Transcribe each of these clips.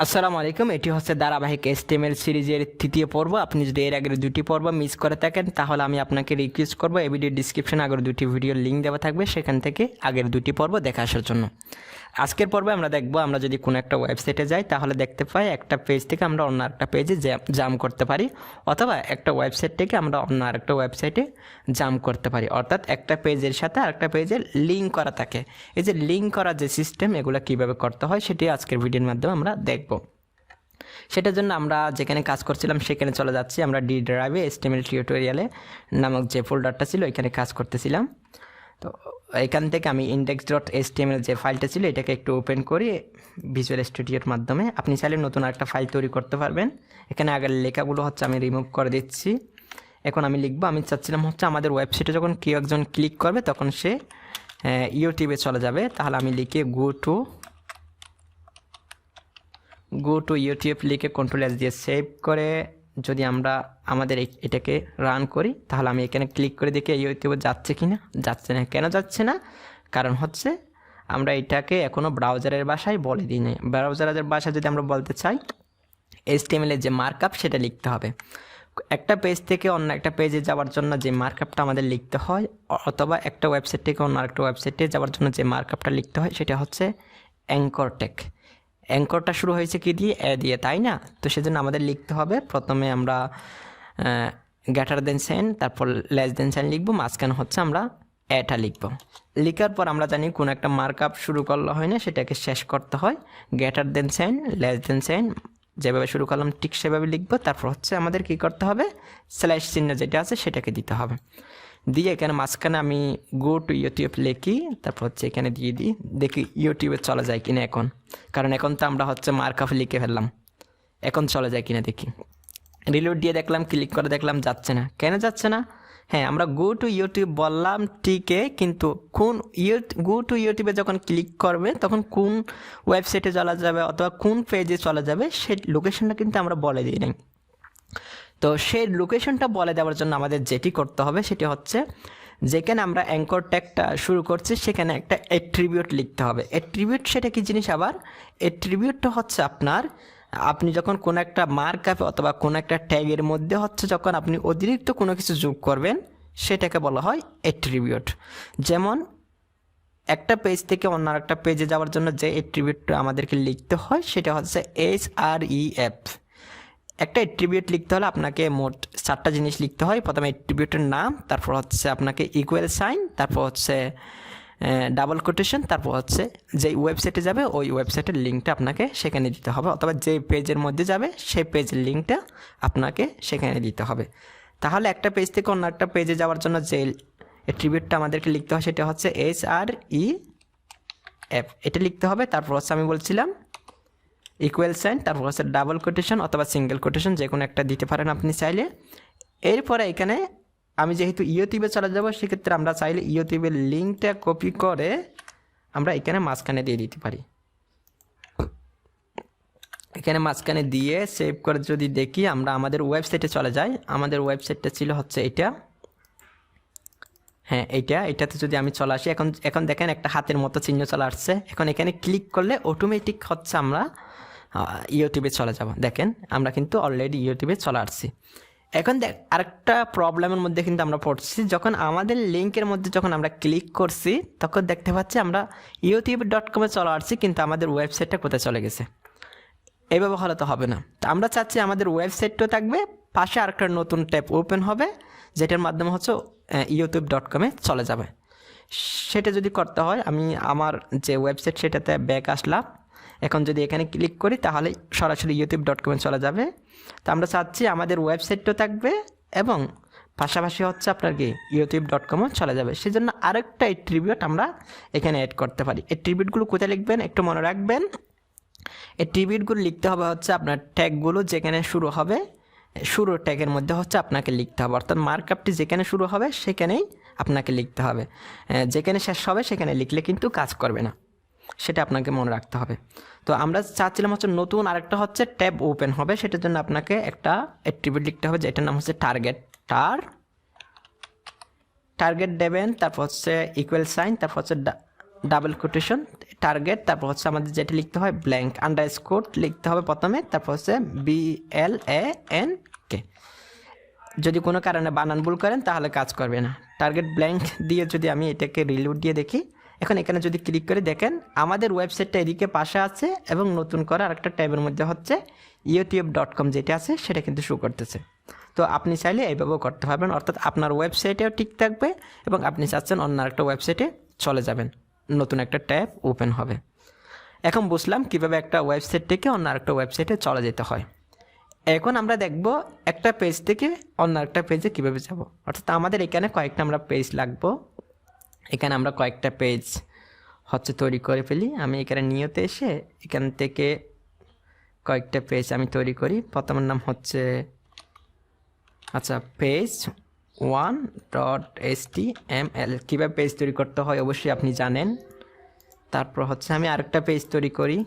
আসসালামু আলাইকুম। এটি হচ্ছে ধারাবাহিক HTML সিরিজের তৃতীয় পর্ব। আপনি যদি এর আগের দুটি পর্ব মিস করে থাকেন তাহলে আমি আপনাকে রিকোয়েস্ট করব এই ভিডিওর ডিসক্রিপশনে আগের দুটি ভিডিওর লিঙ্ক দেওয়া থাকবে, সেখান থেকে আগের দুটি পর্ব দেখে আসার জন্য। আজকের পর্বে আমরা দেখব, আমরা যদি কোনো একটা ওয়েবসাইটে যাই তাহলে দেখতে পাই একটা পেজ থেকে আমরা অন্য একটা পেজে জাম্প করতে পারি, অথবা একটা ওয়েবসাইট থেকে আমরা অন্য আরেকটা ওয়েবসাইটে জাম্প করতে পারি, অর্থাৎ একটা পেজের সাথে আরেকটা পেজের লিঙ্ক করা থাকে। এই যে লিঙ্ক করা যে সিস্টেম, এগুলো কীভাবে করতে হয় সেটি আজকের ভিডিওর মাধ্যমে আমরা দেখব। সেটার জন্য আমরা যেখানে কাজ করছিলাম সেখানে চলে যাচ্ছি। আমরা ডি ড্রাইভে HTML টিউটোরিয়ালে নামক যে ফোল্ডারটা ছিল এখানে কাজ করতেছিলাম। তো এখান থেকে আমি index.html যে ফাইলটা ছিল এটাকে একটু ওপেন করি ভিজুয়াল স্টুডিওর মাধ্যমে। আপনি চাইলে নতুন একটা ফাইল তৈরি করতে পারবেন। এখানে আগের লেখাগুলো হচ্ছে আমি রিমুভ করে দিচ্ছি। এখন আমি লিখবো, আমি চাচ্ছিলাম হচ্ছে আমাদের ওয়েবসাইটে যখন কেউ একজন ক্লিক করবে তখন সে ইউটিউবে চলে যাবে। তাহলে আমি লিখে গো টু ইউটিউব লিখে Ctrl+S দিয়ে সেভ করে যদি আমরা আমাদের এটাকে রান করি তাহলে আমি এখানে ক্লিক করে দেখি ইউটিউবে যাচ্ছে কি না। যাচ্ছে না। কেন যাচ্ছে না? কারণ হচ্ছে আমরা এটাকে এখনও ব্রাউজারের ভাষায় বলে দিই না। ব্রাউজারের ভাষায় যদি আমরা বলতে চাই HTML এর যে মার্কআপ সেটা লিখতে হবে। একটা পেজ থেকে অন্য একটা পেজে যাওয়ার জন্য যে মার্কআপটা আমাদের লিখতে হয়, অথবা একটা ওয়েবসাইট থেকে অন্য আরেকটা ওয়েবসাইটে যাওয়ার জন্য যে মার্কআপটা লিখতে হয় সেটা হচ্ছে অ্যাঙ্কর ট্যাগ। অ্যাঙ্করটা শুরু হয়েছে কি দিয়ে? এ দিয়ে, তাই না? তো সেজন্য আমাদের লিখতে হবে, প্রথমে আমরা গ্রেটার দেন সাইন, তারপর লেস দেন সাইন লিখবো, মাঝখানে হচ্ছে আমরা এটা লিখবো। লিখার পর আমরা জানি কোনো একটা মার্কআপ শুরু করলে হয় না, সেটাকে শেষ করতে হয়। Greater than sign, less than sign, যেভাবে শুরু করলাম ঠিক সেভাবে লিখবো। তারপর হচ্ছে আমাদের কি করতে হবে? স্ল্যাশ চিহ্ন যেটা আছে সেটাকে দিতে হবে। দিয়ে এখানে মাঝখানে আমি গো টু ইউটিউব লিখি, তারপর হচ্ছে এখানে দিয়ে দিই, দেখি ইউটিউবে চলে যায় কিনা এখন। কারণ এখন তো আমরা হচ্ছে মার্কআপ লিখে ফেললাম, এখন চলে যায় কিনা দেখি। রিলোড দিয়ে দেখলাম, ক্লিক করে দেখলাম যাচ্ছে না। কেন যাচ্ছে না? হ্যাঁ, আমরা গো টু ইউটিউব বললাম ঠিকই, কিন্তু গো টু ইউটিউবে যখন ক্লিক করবে তখন কোন ওয়েবসাইটে চলা যাবে অথবা কোন পেজে চলা যাবে সেই লোকেশনটা কিন্তু আমরা বলে দিই নাই। তো সেই লোকেশনটা বলে দেওয়ার জন্য আমাদের যেটি করতে হবে সেটি হচ্ছে, যেখানে আমরা অ্যাঙ্কর ট্যাগটা শুরু করছি সেখানে একটা অ্যাট্রিবিউট লিখতে হবে। অ্যাট্রিবিউট সেটা কি জিনিস? আবার অ্যাট্রিবিউটটা হচ্ছে আপনি যখন কোনো একটা মার্কআপে অথবা কোনো একটা ট্যাগের মধ্যে হচ্ছে যখন আপনি অতিরিক্ত কোনো কিছু যোগ করবেন সেটাকে বলা হয় অ্যাট্রিবিউট। যেমন একটা পেজ থেকে অন্য একটা পেজে যাওয়ার জন্য যে অ্যাট্রিবিউটটা আমাদেরকে লিখতে হয় সেটা হচ্ছে href। একটা অ্যাট্রিবিউট লিখতে হলে আপনাকে মোট 4টা জিনিস লিখতে হয়। প্রথমে অ্যাট্রিবিউটের নাম, তারপর হচ্ছে আপনাকে ইকুয়াল সাইন, তারপর হচ্ছে ডাবল কোটেশন, তারপর হচ্ছে যেই ওয়েবসাইটে যাবে ওই ওয়েবসাইটের লিঙ্কটা আপনাকে সেখানে দিতে হবে, অথবা যে পেজের মধ্যে যাবে সেই পেজের লিঙ্কটা আপনাকে সেখানে দিতে হবে। তাহলে একটা পেজ থেকে অন্য একটা পেজে যাওয়ার জন্য যে অ্যাট্রিবিউটটা আমাদেরকে লিখতে হয় সেটা হচ্ছে href, এটা লিখতে হবে। তারপর হচ্ছে আমি বলছিলাম ইকুয়াল সাইন, তারপর হচ্ছে ডাবল কোটেশন অথবা সিঙ্গেল কোটেশন, যে কোনো একটা দিতে পারেন আপনি চাইলে। এরপরে এখানে আমি যেহেতু ইউটিউবে চলে যাব সেক্ষেত্রে আমরা চাইলে ইউটিউবের লিঙ্কটা কপি করে আমরা এখানে মাঝখানে দিয়ে দিতে পারি। এখানে মাঝখানে দিয়ে সেভ করে যদি দেখি আমরা আমাদের ওয়েবসাইটে চলে যাই, আমাদের ওয়েবসাইটটা ছিল হচ্ছে এটা। হ্যাঁ, এটাতে যদি আমি চলে আসি, এখন দেখেন একটা হাতের মতো চিহ্ন চলে আসছে। এখন এখানে ক্লিক করলে অটোমেটিক হচ্ছে আমরা ইউটিউবে চলে যাব। দেখেন আমরা কিন্তু অলরেডি ইউটিউবে চলে আসছি। এখন আরেকটা প্রবলেমের মধ্যে কিন্তু আমরা পড়ছি, যখন আমাদের লিঙ্কের মধ্যে যখন আমরা ক্লিক করছি তখন দেখতে পাচ্ছি আমরা youtube.com-এ চলে আসছি, কিন্তু আমাদের ওয়েবসাইটটা কোথায় চলে গেছে? এইভাবে হলে তো হবে না। তো আমরা চাচ্ছি আমাদের ওয়েবসাইটটাও থাকবে, পাশে আরেকটা নতুন ট্যাব ওপেন হবে যেটার মাধ্যমে হচ্ছে youtube.com-এ চলে যাবে। সেটা যদি করতে হয়, আমি আমার যে ওয়েবসাইট সেটাতে ব্যাক আসলাম। এখন যদি এখানে ক্লিক করি তাহলে সরাসরি youtube.com-এ চলে যাবে। তো আমরা চাচ্ছি আমাদের ওয়েবসাইটটাও থাকবে এবং পাশাপাশি হচ্ছে আপনার কি youtube.com-ও চলে যাবে। সেজন্য আরেকটা অ্যাট্রিবিউট আমরা এখানে অ্যাড করতে পারি। অ্যাট্রিবিউটগুলো কোথায় লিখবেন একটু মনে রাখবেন। অ্যাট্রিবিউটগুলো লিখতে হবে হচ্ছে আপনার ট্যাগগুলো যেখানে শুরু হবে, শুরু ট্যাগের মধ্যে হচ্ছে আপনাকে লিখতে হবে, অর্থাৎ মার্কআপটি যেখানে শুরু হবে সেখানেই আপনাকে লিখতে হবে। যেখানে শেষ হবে সেখানে লিখলে কিন্তু কাজ করবে না, সেটা আপনাকে মনে রাখতে হবে। তো আমরা চাচ্ছিলাম হচ্ছে নতুন আরেকটা হচ্ছে ট্যাব ওপেন হবে, সেটার জন্য আপনাকে একটা অ্যাট্রিবিউট লিখতে হবে যেটার নাম হচ্ছে টার্গেট দেবেন, তারপর হচ্ছে ইকুয়াল সাইন, তারপর হচ্ছে ডাবল কোটেশন টার্গেট, তারপর হচ্ছে আমাদের যেটা লিখতে হয় ব্ল্যাঙ্ক আন্ডারস্কোর লিখতে হবে প্রথমে, তারপর হচ্ছে BLANK। যদি কোনো কারণে বানান ভুল করেন তাহলে কাজ করবে না। টার্গেট ব্ল্যাঙ্ক দিয়ে যদি আমি এটাকে রিলোড দিয়ে দেখি, এখন এখানে যদি ক্লিক করে দেখেন আমাদের ওয়েবসাইটটা এদিকে পাশে আছে এবং নতুন করে আরেকটা ট্যাবের মধ্যে হচ্ছে youtube.com যেটা আছে সেটা কিন্তু শো করতেছে। তো আপনি চাইলে এইভাবেও করতে পারবেন, অর্থাৎ আপনার ওয়েবসাইটেও ঠিক থাকবে এবং আপনি চাচ্ছেন অন্য একটা ওয়েবসাইটে চলে যাবেন, নতুন একটা ট্যাব ওপেন হবে। এখন বুঝলাম কীভাবে একটা ওয়েবসাইট থেকে অন্য আরেকটা ওয়েবসাইটে চলে যেতে হয়। এখন আমরা দেখব একটা পেজ থেকে অন্য একটা পেজে কীভাবে যাব, অর্থাৎ আমাদের এখানে কয়েকটা আমরা পেজ লাগবো। এখানে আমরা কয়েকটা পেজ হচ্ছে তৈরি করে ফেলি। আমি এখানে নিয়তে এসে এখান থেকে কয়েকটা পেজ আমি তৈরি করি। প্রথমের নাম হচ্ছে page1.html। কীভাবে পেজ তৈরি করতে হয় অবশ্যই আপনি জানেন। তারপর হচ্ছে আমি আরেকটা পেজ তৈরি করি,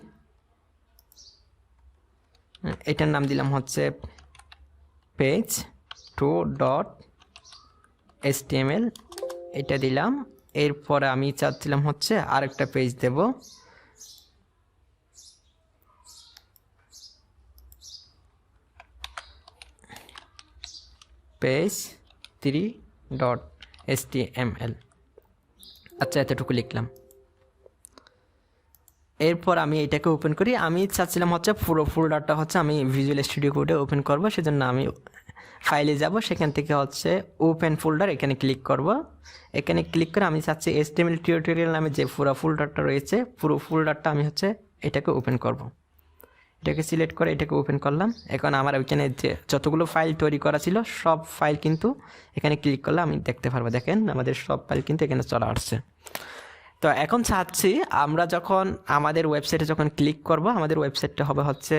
এটার নাম দিলাম হচ্ছে page2.html, এটা দিলাম। এরপরে আমি চাচ্ছিলাম হচ্ছে আরেকটা পেজ দেব, page3.html। আচ্ছা, এতটুকু লিখলাম। এরপর আমি এটাকে ওপেন করি। আমি চাচ্ছিলাম হচ্ছে পুরো ফোল্ডারটা হচ্ছে আমি ভিজুয়াল স্টুডিও কোডে ওপেন করব, সেজন্য আমি ফাইলে যাব, সেখান থেকে হচ্ছে ওপেন ফোল্ডার এখানে ক্লিক করব। এখানে ক্লিক করে আমি চাচ্ছি HTML টিউটোরিয়াল নামে যে পুরো ফোল্ডারটা রয়েছে পুরো ফোল্ডারটা আমি হচ্ছে এটাকে ওপেন করব। এটাকে সিলেক্ট করে এটাকে ওপেন করলাম। এখন আমার ওইখানে যে যতগুলো ফাইল তৈরি করা ছিল সব ফাইল কিন্তু এখানে ক্লিক করলে আমি দেখতে পারবো। দেখেন আমাদের সব ফাইল কিন্তু এখানে চলে আসছে। তো এখন চাচ্ছি আমরা যখন আমাদের ওয়েবসাইটে যখন ক্লিক করব, আমাদের ওয়েবসাইটটা হবে হচ্ছে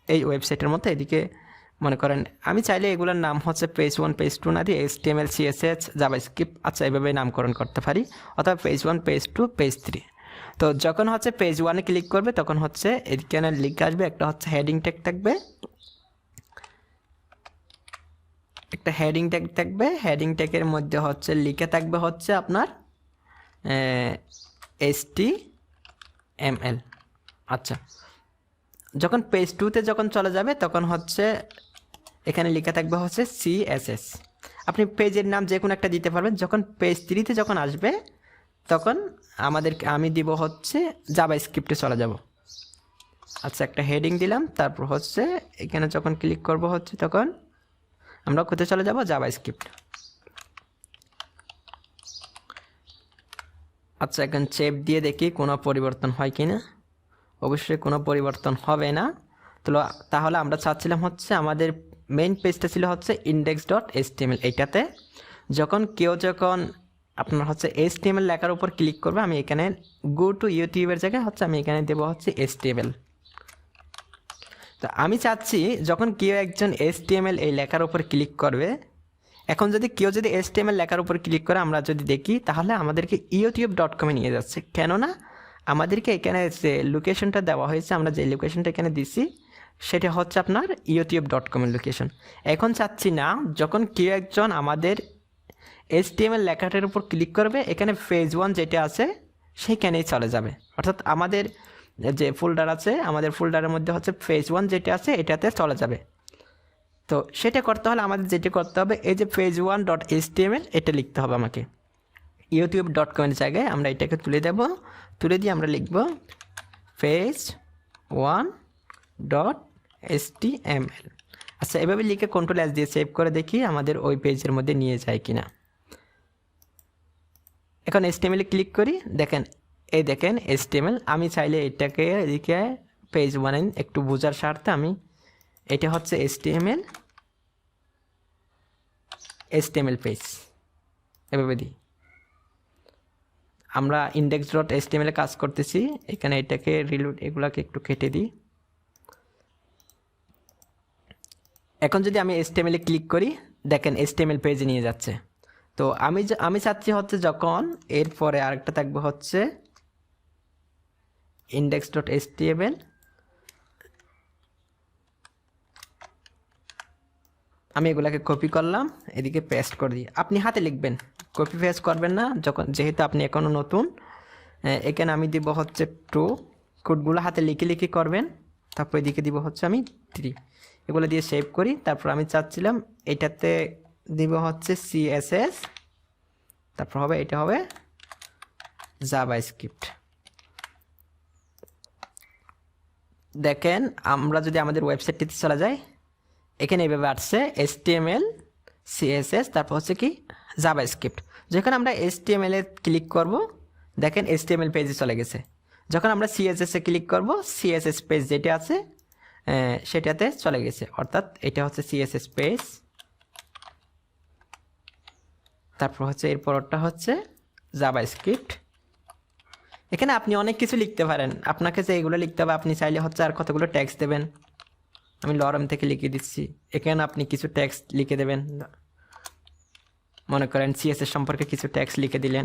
এই ওয়েবসাইটের মতো। এদিকে মনে করেন আমি চাইলে এগুলোর নাম হচ্ছে page1 page2 না দিয়ে HTML CSS জাভাস্ক্রিপ্ট আচ্ছা এভাবে নামকরণ করতে পারি, অথবা page1 page2 page3। তো যখন হচ্ছে page1-এ ক্লিক করবে তখন হচ্ছে এখানে লিঙ্ক আসবে, একটা হচ্ছে হেডিং ট্যাগ থাকবে, একটা হেডিং ট্যাগ থাকবে। হেডিং ট্যাগের মধ্যে হচ্ছে লিখে থাকবে হচ্ছে আপনার HTML। আচ্ছা, যখন page2-তে যখন চলে যাবে তখন হচ্ছে এখানে লেখা থাকবে হচ্ছে CSS। আপনি পেজের নাম যে কোনো একটা দিতে পারবেন। যখন page3-তে যখন আসবে তখন আমি দিব হচ্ছে জাভাস্ক্রিপ্টে চলে যাব। আচ্ছা, একটা হেডিং দিলাম, তারপর হচ্ছে এখানে যখন ক্লিক করব হচ্ছে তখন আমরা কোথায় চলে যাব, জাভাস্ক্রিপ্ট। আচ্ছা, এখন চেপ দিয়ে দেখি কোনো পরিবর্তন হয় কি না। অবশ্যই কোনো পরিবর্তন হবে না। তো তাহলে আমরা চাচ্ছিলাম হচ্ছে আমাদের মেইন পেজটা ছিল হচ্ছে index.html। এইটাতে যখন আপনার হচ্ছে HTML লেখার উপর ক্লিক করবে, আমি এখানে গো টু ইউটিউবের জায়গায় হচ্ছে আমি এখানে দেবো হচ্ছে HTML। তো আমি চাচ্ছি যখন কেউ একজন HTML এই লেখার উপর ক্লিক করবে, এখন যদি কেউ HTML লেখার উপর ক্লিক করে আমরা যদি দেখি তাহলে আমাদেরকে youtube.com-এ নিয়ে যাচ্ছে। কেননা আমাদেরকে এখানে যে লোকেশনটা দেওয়া হয়েছে, আমরা যে লোকেশনটা এখানে দিছি সেটা হচ্ছে আপনার youtube.com-এর লোকেশন। এখন চাচ্ছি না যখন কেউ একজন আমাদের HTML লেখাটার উপর ক্লিক করবে এখানে page1 যেটা আছে সেইখানেই চলে যাবে, অর্থাৎ আমাদের যে ফোল্ডার আছে আমাদের ফোল্ডারের মধ্যে হচ্ছে page1 যেটা আছে এটাতে চলে যাবে। তো সেটা করতে হলে আমাদের যেটা করতে হবে এই যে page1.html এটা লিখতে হবে আমাকে। youtube.com-এর জায়গায় আমরা এটাকে তুলে দেব, তুলে দিয়ে আমরা লিখব page1.html। আচ্ছা, এভাবে লিখে Ctrl+S দিয়ে সেভ করে দেখি আমাদের ওই পেজের মধ্যে নিয়ে যায় কিনা। এখন HTML-এ ক্লিক করি, দেখেন এই দেখেন HTML। আমি চাইলে এটাকে এদিকে page1 একটু বোঝার স্বার্থে আমি এটা হচ্ছে HTML পেজ এভাবে দিই। আমরা index.html-এ কাজ করতেছি, এখানে এটাকে রিলোড এগুলাকে একটু কেটে দিই। এখন যদি আমি HTML-এ ক্লিক করি দেখেন HTML পেজে নিয়ে যাচ্ছে। তো আমি চাচ্ছি হচ্ছে যখন এরপরে আরেকটা থাকবে হচ্ছে index.html। আমি এগুলাকে কপি করলাম, এদিকে পেস্ট করে দিই। আপনি হাতে লিখবেন, কপি পেস্ট করবেন না, যেহেতু আপনি এখনও নতুন এখানে আমি দিব হচ্ছে 2, কোডগুলো হাতে লিখে লিখে করবেন। তারপর এদিকে দিব হচ্ছে আমি 3, এগুলো দিয়ে সেভ করি। তারপর আমি চাচ্ছিলাম এটাতে দিব হচ্ছে CSS, তারপর হবে এটা হবে জাভাস্ক্রিপ্ট। দেখেন আমরা যদি আমাদের ওয়েবসাইটটিতে চলে যাই, এখানে এইভাবে আসছে HTML CSS তারপর হচ্ছে কি জাভাস্ক্রিপ্ট। যখন আমরা HTML এ ক্লিক করব, দেখেন HTML পেজে চলে গেছে। যখন আমরা CSS এ ক্লিক করব, CSS পেজ যেটা আছে সেটাতে চলে গেছে, অর্থাৎ এটা হচ্ছে CSS পেজ। তারপর হচ্ছে এরপরটা হচ্ছে জাভাস্ক্রিপ্ট। এখানে আপনি অনেক কিছু লিখতে পারেন, আপনাকে যে এগুলো লিখতে হবে, আপনি চাইলে হচ্ছে আর কতগুলো ট্যাক্স দেবেন। আমি লরম থেকে লিখে দিচ্ছি, এখানে আপনি কিছু ট্যাক্স লিখে দেবেন। মনে করেন CSS সম্পর্কে কিছু ট্যাক্স লিখে দিলেন,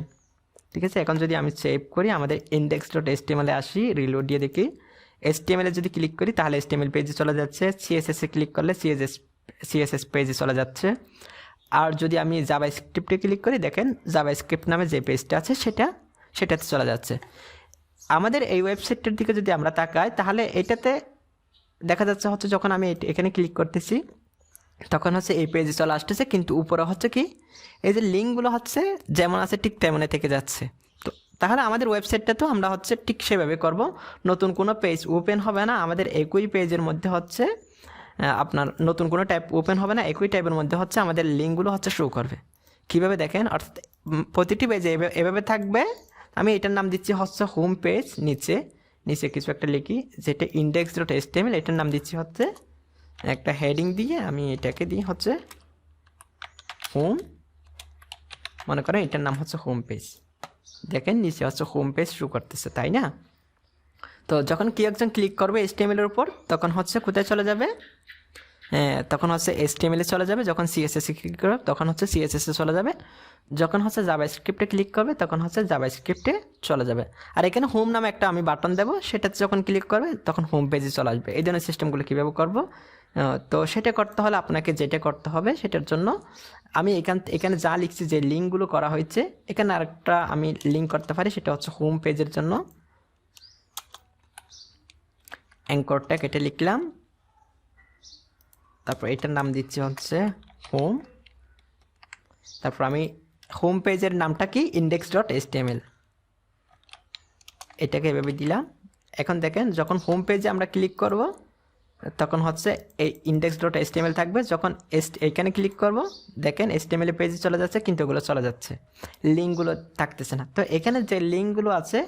ঠিক আছে। এখন যদি আমি সেভ করি, আমাদের index.html এ আসি, রিলোড দিয়ে দেখি, HTML এ যদি ক্লিক করি তাহলে HTML পেজে চলে যাচ্ছে, CSS এ ক্লিক করলে CSS পেজে চলে যাচ্ছে। আর যদি আমি জাভাস্ক্রিপ্টে ক্লিক করি, দেখেন জাভাস্ক্রিপ্ট নামে যে পেজটা আছে সেটাতে চলে যাচ্ছে। আমাদের এই ওয়েবসাইটটার দিকে যদি আমরা তাকাই, তাহলে এটাতে দেখা যাচ্ছে হচ্ছে যখন আমি এখানে ক্লিক করতেছি তখন হচ্ছে এই পেজে চলে আসতেছে, কিন্তু উপরে হচ্ছে কি এই যে লিঙ্কগুলো হচ্ছে যেমন আছে ঠিক তেমনই থেকে যাচ্ছে। তো তাহলে আমাদের ওয়েবসাইটটা তো আমরা হচ্ছে ঠিক সেভাবে করব, নতুন কোনো পেজ ওপেন হবে না, আমাদের একই পেজের মধ্যে হচ্ছে আপনার নতুন কোনো ট্যাব ওপেন হবে না, একই ট্যাবের মধ্যে হচ্ছে আমাদের লিঙ্কগুলো হচ্ছে শো করবে। কীভাবে দেখেন, অর্থাৎ প্রতিটি পেজে এভাবে থাকবে। আমি এটার নাম দিচ্ছি হচ্ছে হোম পেজ, নিচে কিছু একটা লিখি যেটা index.html, এটার নাম দিচ্ছি হচ্ছে একটা হেডিং দিয়ে, আমি এটাকে দিই হচ্ছে হোম, মনে করেন এটার নাম হচ্ছে হোম পেজ। দেখেন নিচে হচ্ছে হোম পেজ শো করতেছে, তাই না? তো যখন কেউ একজন ক্লিক করবে HTML এর উপর, তখন হচ্ছে কোথায় চলে যাবে, তখন হচ্ছে HTML এ চলে যাবে। যখন CSS এ ক্লিক করবে তখন হচ্ছে CSS এ চলে যাবে। যখন হচ্ছে জাভাস্ক্রিপ্টে ক্লিক করবে তখন হচ্ছে জাভাস্ক্রিপ্টে চলে যাবে। আর এখানে হোম নামে একটা আমি বাটন দেবো, সেটাতে যখন ক্লিক করবে তখন হোম পেজে চলে আসবে। এই ধরনের সিস্টেমগুলো কীভাবে করবো, তো সেটা করতে হলে আপনাকে যেটা করতে হবে সেটার জন্য আমি এখানে যা লিখছি যে লিঙ্কগুলো করা হয়েছে, এখানে আরেকটা আমি লিঙ্ক করতে পারি, সেটা হচ্ছে হোম পেজের জন্য অ্যাঙ্কর ট্যাগ, এটা লিখলাম। তারপর এটার নাম দিচ্ছি হচ্ছে হোম, তারপর আমি হোম পেজের নামটা কি index.html, এটাকে এভাবে দিলাম। এখন দেখেন যখন হোম পেজে আমরা ক্লিক করব তখন হচ্ছে এই index.html থাকবে। যখন এইখানে ক্লিক করব দেখেন HTML পেজে চলে যাচ্ছে, কিন্তু ওগুলো চলে যাচ্ছে, লিঙ্কগুলো থাকতেছে না। তো এখানে যে লিঙ্কগুলো আছে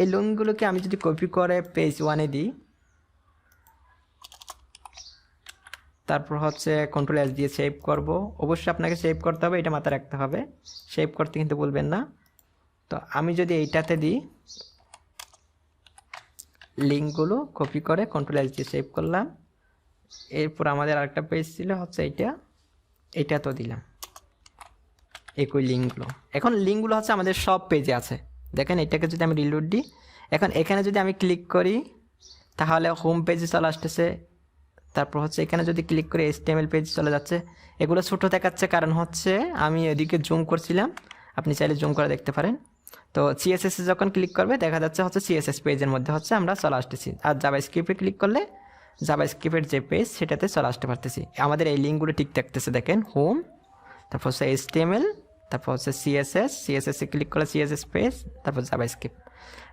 এই লিঙ্কগুলোকে আমি যদি কপি করে পেজ 1-এ দিই, তারপর হচ্ছে Ctrl+S দিয়ে সেভ করব। অবশ্যই আপনাকে সেভ করতে হবে, এটা মাথায় রাখতে হবে, সেভ করতে কিন্তু ভুলবেন না। তো আমি যদি এইটাতে দিই, লিঙ্কগুলো কপি করে Ctrl+S দিয়ে সেভ করলাম। এরপর আমাদের আরেকটা পেজ ছিল হচ্ছে এইটা তো দিলাম একই লিঙ্কগুলো। এখন লিঙ্কগুলো হচ্ছে আমাদের সব পেজে আছে। দেখেন এটাকে যদি আমি রিলোড দিই, এখন এখানে যদি আমি ক্লিক করি তাহলে হোম পেজে চলে আসতেছে। তারপর হচ্ছে এখানে যদি ক্লিক করে HTML পেজ চলে যাচ্ছে। এগুলো ছোটো দেখাচ্ছে কারণ হচ্ছে আমি এদিকে জুম করছিলাম, আপনি চাইলে জুম করে দেখতে পারেন। তো CSS এ যখন ক্লিক করবে দেখা যাচ্ছে হচ্ছে CSS পেজের মধ্যে হচ্ছে আমরা চলে আসতেছি। আর জাভাস্ক্রিপ্টে ক্লিক করলে জাভাস্ক্রিপ্টের যে পেজ সেটাতে চলে আসতে পারতেছি। আমাদের এই লিঙ্কগুলো ঠিক থাকতেছে, দেখেন হোম, তারপর হচ্ছে HTML, তারপর হচ্ছে CSS এ ক্লিক করলে CSS পেজ, তারপর জাভাস্ক্রিপ্ট।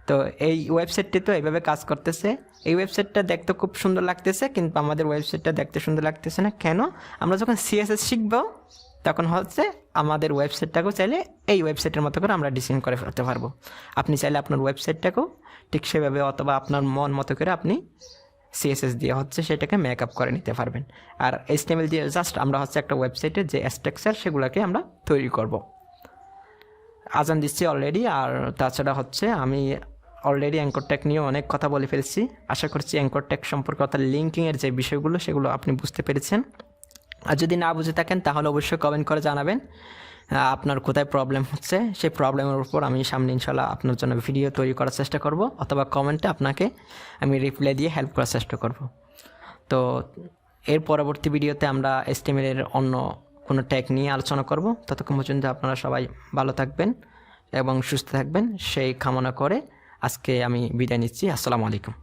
তো এই ওয়েবসাইটটি তো এইভাবে কাজ করতেছে। এই ওয়েবসাইটটা দেখতে খুব সুন্দর লাগতেছে, কিন্তু আমাদের ওয়েবসাইটটা দেখতে সুন্দর লাগতেছে না কেন? আমরা যখন CSS শিখব তখন হচ্ছে আমাদের ওয়েবসাইটটাকেও চাইলে এই ওয়েবসাইটের মতো করে আমরা ডিজাইন করে ফেলতে পারবো। আপনি চাইলে আপনার ওয়েবসাইটটাকেও ঠিক সেভাবে অথবা আপনার মন মতো করে আপনি CSS দিয়ে হচ্ছে সেটাকে মেকআপ করে নিতে পারবেন। আর HTML দিয়ে জাস্ট আমরা হচ্ছে একটা ওয়েবসাইটের যে স্ট্রাকচার সেগুলোকে আমরা তৈরি করব। আজান দিচ্ছি অলরেডি। আর তাছাড়া হচ্ছে আমি অলরেডি অ্যাঙ্কর ট্যাগ নিয়ে অনেক কথা বলে ফেলছি। আশা করছি অ্যাঙ্কর ট্যাগ সম্পর্কে অর্থাৎ লিঙ্কিংয়ের যে বিষয়গুলো সেগুলো আপনি বুঝতে পেরেছেন। আর যদি না বুঝে থাকেন তাহলে অবশ্যই কমেন্ট করে জানাবেন আপনার কোথায় প্রবলেম হচ্ছে। সেই প্রবলেমের উপর আমি সামনে ইনশাল্লাহ আপনার জন্য ভিডিও তৈরি করার চেষ্টা করব, অথবা কমেন্টে আপনাকে আমি রিপ্লাই দিয়ে হেল্প করার চেষ্টা করব। তো এর পরবর্তী ভিডিওতে আমরা HTML-এর অন্য কোনো ট্যাগ নিয়ে আলোচনা করব। ততক্ষণ পর্যন্ত আপনারা সবাই ভালো থাকবেন এবং সুস্থ থাকবেন সেই কামনা করে আজকে আমি বিদায় নিচ্ছি। আসসালামু আলাইকুম।